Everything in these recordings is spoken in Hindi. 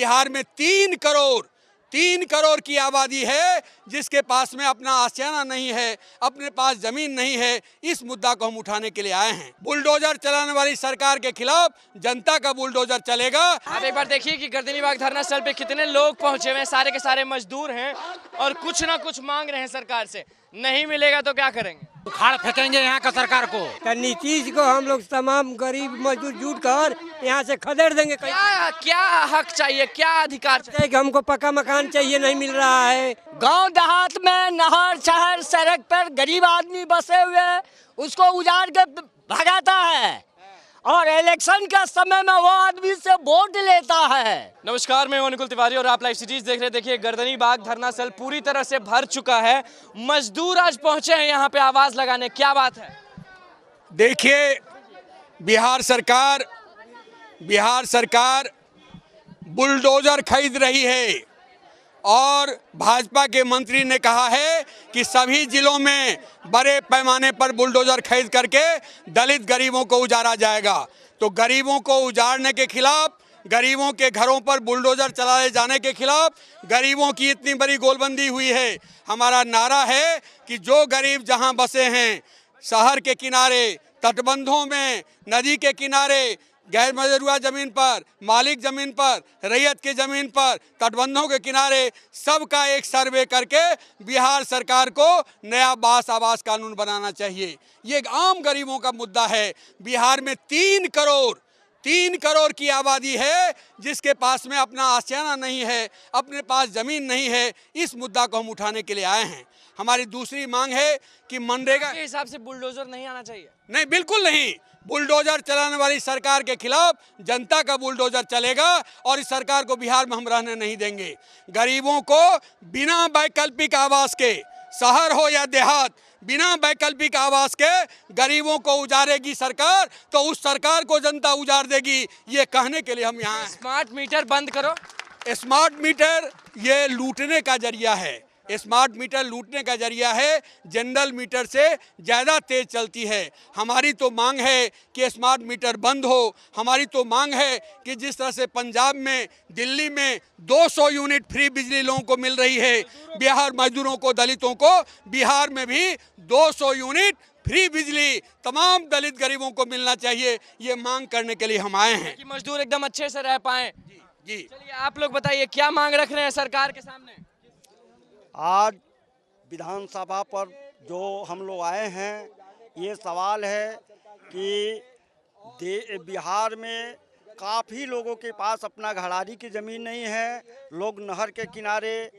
बिहार में 3 करोड़ की आबादी है जिसके पास में अपना आशियाना नहीं है, अपने पास जमीन नहीं है। इस मुद्दा को हम उठाने के लिए आए हैं। बुलडोजर चलाने वाली सरकार के खिलाफ जनता का बुलडोजर चलेगा। आप एक बार देखिए कि गर्दनीबाग धरना स्थल पे कितने लोग पहुंचे हुए हैं। सारे के सारे मजदूर हैं और कुछ ना कुछ मांग रहे हैं सरकार से। नहीं मिलेगा तो क्या करेंगे? उखाड़ फेंकेंगे यहाँ का सरकार को। नीतीश को हम लोग तमाम गरीब मजदूर जुट कर यहाँ से खदेड़ देंगे। क्या हक चाहिए, क्या अधिकार चाहिए? कि हमको पक्का मकान चाहिए, नहीं मिल रहा है। गांव देहात में नहर शहर सड़क पर गरीब आदमी बसे हुए उसको उजाड़ के भगाता है और इलेक्शन के समय में वो आदमी से वोट लेता है। नमस्कार, मैं अनुकुल तिवारी और आप लाइव सिटीज देख रहे हैं। देखिए, गर्दनीबाग धरना स्थल पूरी तरह से भर चुका है। मजदूर आज पहुंचे हैं यहाँ पे आवाज लगाने। क्या बात है? देखिए, बिहार सरकार बुलडोजर खरीद रही है और भाजपा के मंत्री ने कहा है कि सभी जिलों में बड़े पैमाने पर बुलडोजर खरीद करके दलित गरीबों को उजाड़ा जाएगा। तो गरीबों को उजाड़ने के खिलाफ, गरीबों के घरों पर बुलडोजर चलाए जाने के खिलाफ गरीबों की इतनी बड़ी गोलबंदी हुई है। हमारा नारा है कि जो गरीब जहां बसे हैं, शहर के किनारे, तटबंधों में, नदी के किनारे, गैर मजरूआ जमीन पर, मालिक जमीन पर, रैयत की जमीन पर, तटबंधों के किनारे, सबका एक सर्वे करके बिहार सरकार को नया आवास कानून बनाना चाहिए। ये एक आम गरीबों का मुद्दा है। बिहार में 3 करोड़ की आबादी है जिसके पास में अपना आशियाना नहीं है, अपने पास जमीन नहीं है। इस मुद्दा को हम उठाने के लिए आए हैं। हमारी दूसरी मांग है कि मनरेगा के हिसाब से बुलडोजर नहीं आना चाहिए। नहीं, बिल्कुल नहीं। बुलडोजर चलाने वाली सरकार के खिलाफ जनता का बुलडोजर चलेगा और इस सरकार को बिहार में हम रहने नहीं देंगे। गरीबों को बिना वैकल्पिक आवास के, शहर हो या देहात, बिना वैकल्पिक आवास के गरीबों को उजाड़ेगी सरकार, तो उस सरकार को जनता उजाड़ देगी। ये कहने के लिए हम यहाँ हैं। स्मार्ट मीटर बंद करो। स्मार्ट मीटर ये लूटने का जरिया है। स्मार्ट मीटर लूटने का जरिया है, जनरल मीटर से ज़्यादा तेज चलती है। हमारी तो मांग है कि स्मार्ट मीटर बंद हो। हमारी तो मांग है कि जिस तरह से पंजाब में, दिल्ली में 200 यूनिट फ्री बिजली लोगों को मिल रही है, बिहार मजदूरों को, दलितों को बिहार में भी 200 यूनिट फ्री बिजली तमाम दलित गरीबों को मिलना चाहिए। ये मांग करने के लिए हम आए हैं कि मजदूर एकदम अच्छे से रह पाए। जी। चलिए, आप लोग बताइए क्या मांग रख रहे हैं सरकार के सामने? आज विधानसभा पर जो हम लोग आए हैं, ये सवाल है कि बिहार में काफ़ी लोगों के पास अपना घराड़ी की ज़मीन नहीं है। लोग नहर के किनारे,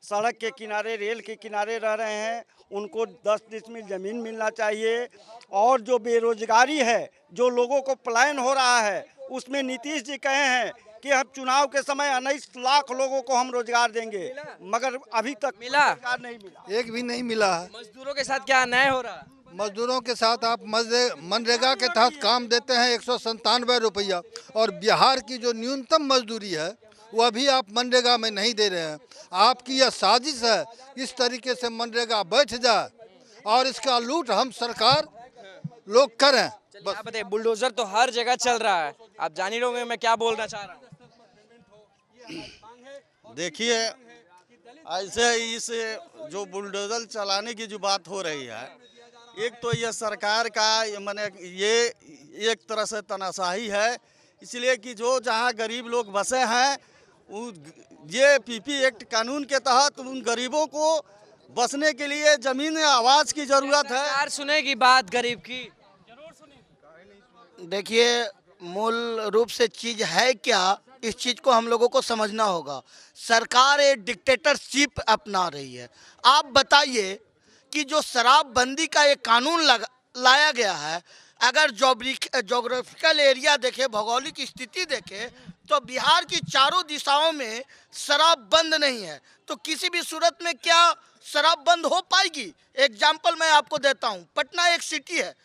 सड़क के किनारे, रेल के किनारे रह रहे हैं। उनको 10 डिसमिल ज़मीन मिलना चाहिए। और जो बेरोजगारी है, जो लोगों को पलायन हो रहा है, उसमें नीतीश जी कहे हैं कि हम चुनाव के समय 19 लाख लोगों को हम रोजगार देंगे, मगर अभी तक रोजगार नहीं मिला। एक भी नहीं मिला है। मजदूरों के साथ क्या अन्याय हो रहा है? मजदूरों के साथ आप मनरेगा के तहत काम देते हैं 197 रुपया, और बिहार की जो न्यूनतम मजदूरी है वह भी आप मनरेगा में नहीं दे रहे हैं। आपकी यह साजिश है, इस तरीके से मनरेगा बैठ जाए और इसका लूट हम सरकार लोग करें। बस बताइए, बुलडोजर तो हर जगह चल रहा है, आप जान ही लोगे मैं क्या बोलना चाह रहा हूँ। देखिए, ऐसे इस जो बुलडोजर चलाने की जो बात हो रही है, एक तो ये सरकार का माने ये एक तरह से तानाशाही है। इसलिए कि जो जहाँ गरीब लोग बसे हैं, ये पीपी एक्ट कानून के तहत उन गरीबों को बसने के लिए जमीन आवाज की जरूरत है। सरकार सुनेगी बात गरीब की? देखिए, मूल रूप से चीज़ है क्या, इस चीज़ को हम लोगों को समझना होगा। सरकार एक डिक्टेटरशिप अपना रही है। आप बताइए कि जो शराबबंदी का एक कानून लाया गया है, अगर जोग्राफिकल एरिया देखे, भौगोलिक स्थिति देखे, तो बिहार की चारों दिशाओं में शराब बंद नहीं है। तो किसी भी सूरत में क्या शराब बंद हो पाएगी? एग्जाम्पल मैं आपको देता हूँ। पटना एक सिटी है।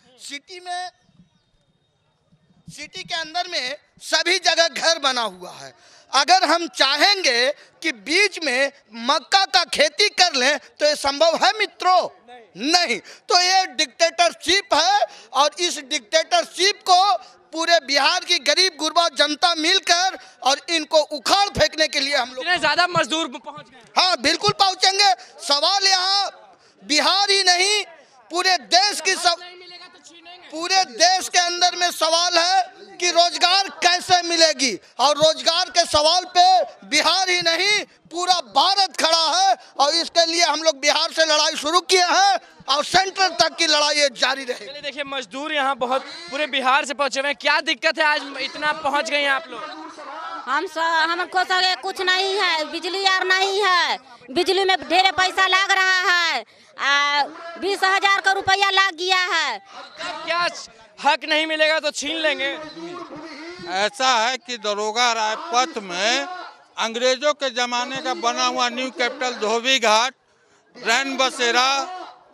सिटी के अंदर में सभी जगह घर बना हुआ है। अगर हम चाहेंगे कि बीच में मक्का का खेती कर लें तो ये संभव है मित्रों? नहीं। तो ये डिक्टेटरशिप है और इस डिक्टेटरशिप को पूरे बिहार की गरीब गुरबा जनता मिलकर और इनको उखाड़ फेंकने के लिए हम लोग इतने ज्यादा मजदूर पहुंच गए। हाँ बिल्कुल पहुंचेंगे। सवाल यहाँ बिहार ही नहीं पूरे देश की पूरे देश के अंदर में सवाल है कि रोजगार कैसे मिलेगी, और रोजगार के सवाल पे बिहार ही नहीं पूरा भारत खड़ा है। और इसके लिए हम लोग बिहार से लड़ाई शुरू किए हैं और सेंटर तक की लड़ाई जारी रहेगी। चलिए देखिए, मजदूर यहाँ बहुत पूरे बिहार से पहुंचे हुए हैं। क्या दिक्कत है, आज इतना पहुंच गए हैं आप लोग? हमको सगे कुछ नहीं है, बिजली यार नहीं है, बिजली में ढेर पैसा लग रहा है, 20,000 का रुपया लग गया है। क्या हक नहीं मिलेगा तो छीन लेंगे? ऐसा है कि दरोगा राजपथ में अंग्रेजों के जमाने का बना हुआ न्यू कैपिटल धोबी घाट, रैन बसेरा,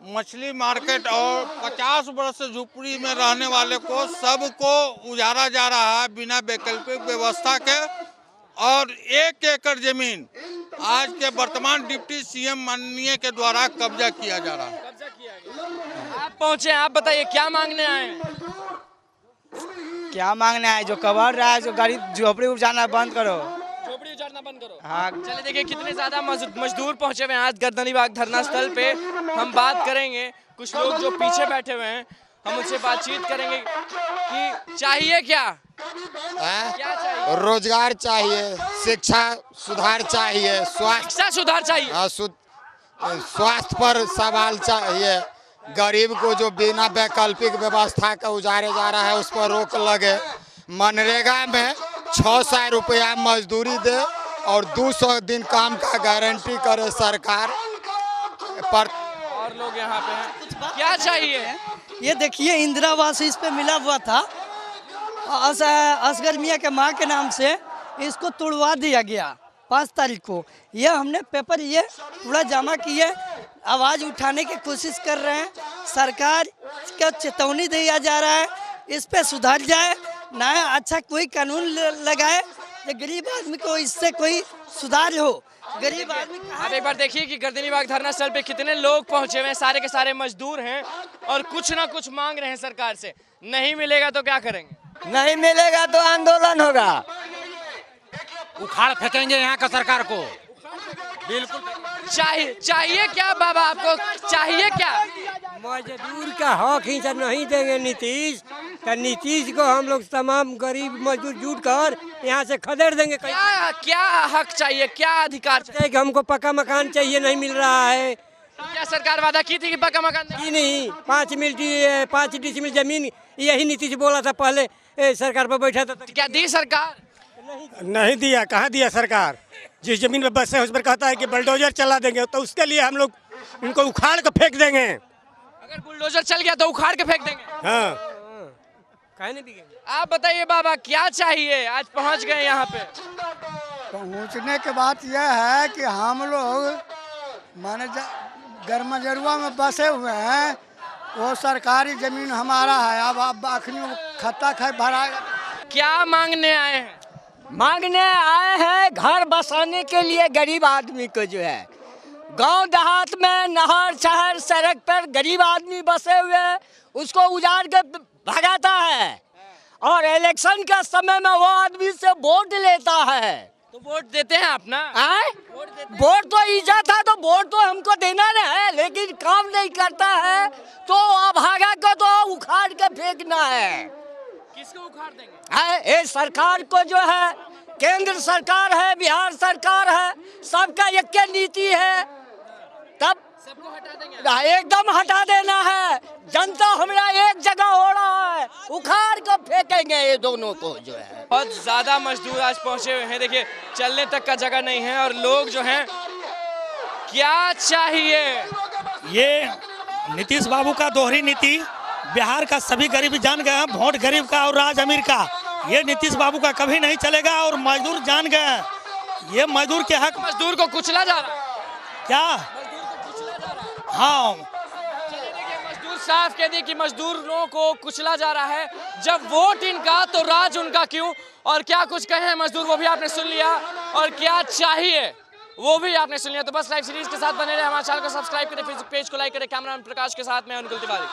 मछली मार्केट और 50 वर्ष से झुपड़ी में रहने वाले को सबको उजाड़ा जा रहा है बिना वैकल्पिक व्यवस्था के। और 1 एकड़ जमीन आज के वर्तमान डिप्टी सीएम माननीय के द्वारा कब्जा किया जा रहा है। आप पहुंचे, आप बताइए क्या मांगने आए हैं? क्या मांगना है? जो कबर रहा है, जो गरीब झोपड़ी उजाड़ना बंद करो, झोपड़ी उजाड़ना बंद करो। हाँ। चलिए देखिए कितने ज्यादा मजदूर पहुंचे हुए हैं आज गर्दनी बाग धरना स्थल पे। हम बात करेंगे, कुछ लोग जो पीछे बैठे हुए हैं हम उनसे बातचीत करेंगे कि चाहिए क्या चाहिए? रोजगार चाहिए, शिक्षा सुधार चाहिए, शिक्षा सुधार चाहिए, स्वास्थ्य पर सवाल चाहिए, गरीब को जो बिना वैकल्पिक व्यवस्था का उजारे जा रहा है उस पर रोक लगे, मनरेगा में 600 रुपया मजदूरी दे और 200 दिन काम का गारंटी करे सरकार पर। और लोग यहाँ पे हैं, क्या चाहिए? ये देखिए इंदिरा आवास इस पे मिला हुआ था, असगर मियाँ के माँ के नाम से इसको तोड़वा दिया गया 5 तारीख को। यह हमने पेपर ये पूरा जमा किए, आवाज़ उठाने की कोशिश कर रहे हैं। सरकार को चेतावनी दिया जा रहा है, इस पे सुधार जाए, नया अच्छा कोई कानून लगाए कि गरीब आदमी को इससे कोई सुधार हो। गरीब आदमी आप एक बार देखिए कि गर्दनी बाग धरना स्थल पे कितने लोग पहुंचे हुए हैं, सारे के सारे मजदूर हैं और कुछ ना कुछ मांग रहे हैं सरकार से। नहीं मिलेगा तो क्या करेंगे? नहीं मिलेगा तो आंदोलन होगा, उखाड़ फेंकेंगे यहाँ का सरकार को। बिल्कुल चाहिए क्या बाबा, आपको चाहिए क्या? मजदूर का हक ही सर नहीं देंगे नीतीश, तो नीतीश को हम लोग तमाम गरीब मजदूर जुट कर यहाँ से खदेड़ देंगे। क्या हक चाहिए, क्या अधिकार चाहिए? कि हमको पक्का मकान चाहिए, नहीं मिल रहा है। क्या सरकार वादा की थी कि पक्का मकान नहीं? 5 डिसमिल जमीन यही नीतीश बोला था पहले सरकार पर बैठा था। क्या दी सरकार? नहीं दिया। कहाँ दिया सरकार? जिस जमीन पर बसे उस पर कहता है कि बुलडोजर चला देंगे, तो उसके लिए हम लोग इनको उखाड़ कर फेंक देंगे। अगर बुलडोजर चल गया तो उखाड़ के फेंक देंगे। हाँ। कहने भी आप बताइए बाबा क्या चाहिए, आज पहुंच गए यहाँ पे? पहुँचने के बाद यह है कि हम लोग माने गरमजरुआ में बसे हुए हैं, वो सरकारी जमीन हमारा है। अब अखनी खत्ता खाए भरा। क्या मांगने आए हैं? मांगने आए हैं घर बसाने के लिए गरीब आदमी को। जो है गांव देहात में नहर शहर सड़क पर गरीब आदमी बसे हुए हैं, उसको उजाड़ के भगाता है और इलेक्शन के समय में वो आदमी से वोट लेता है। तो वोट देते हैं आप ना? वोट तो इज्जत है, तो वोट तो हमको देना ना है, लेकिन काम नहीं करता है तो अभागा को तो उखाड़ के फेंकना है। किसको उखाड़ देंगे? ये सरकार को जो है, केंद्र सरकार है, बिहार सरकार है, सबका एक नीति है, तब सबको हटा देंगे। एकदम हटा देना है। जनता हमारा एक जगह हो रहा है, उखाड़ कर फेंकेंगे ये दोनों को। जो है बहुत ज्यादा मजदूर आज पहुंचे हुए हैं, देखिए चलने तक का जगह नहीं है और लोग जो हैं क्या चाहिए? ये नीतीश बाबू का दोहरी नीति, बिहार का सभी गरीब जान गए हैं, वोट गरीब का और राज अमीर का। ये नीतीश बाबू का कभी नहीं चलेगा और मजदूर जान गए हैं, ये मजदूर के हक। मजदूर को कुचला जा रहा है क्या? हाँ, मजदूर साफ कह दी कि मजदूरों को कुचला जा रहा है। जब वोट इनका तो राज उनका क्यों? और क्या कुछ कहे मजदूर वो भी आपने सुन लिया, और क्या चाहिए वो भी आपने सुन लिया। तो बस लाइव सीरीज के साथ बने रहे, हमारे चैनल को सब्सक्राइब करें, फेसबुक पेज को लाइक करें। कैमरामैन प्रकाश के साथ मैं अनुकुल तिवारी।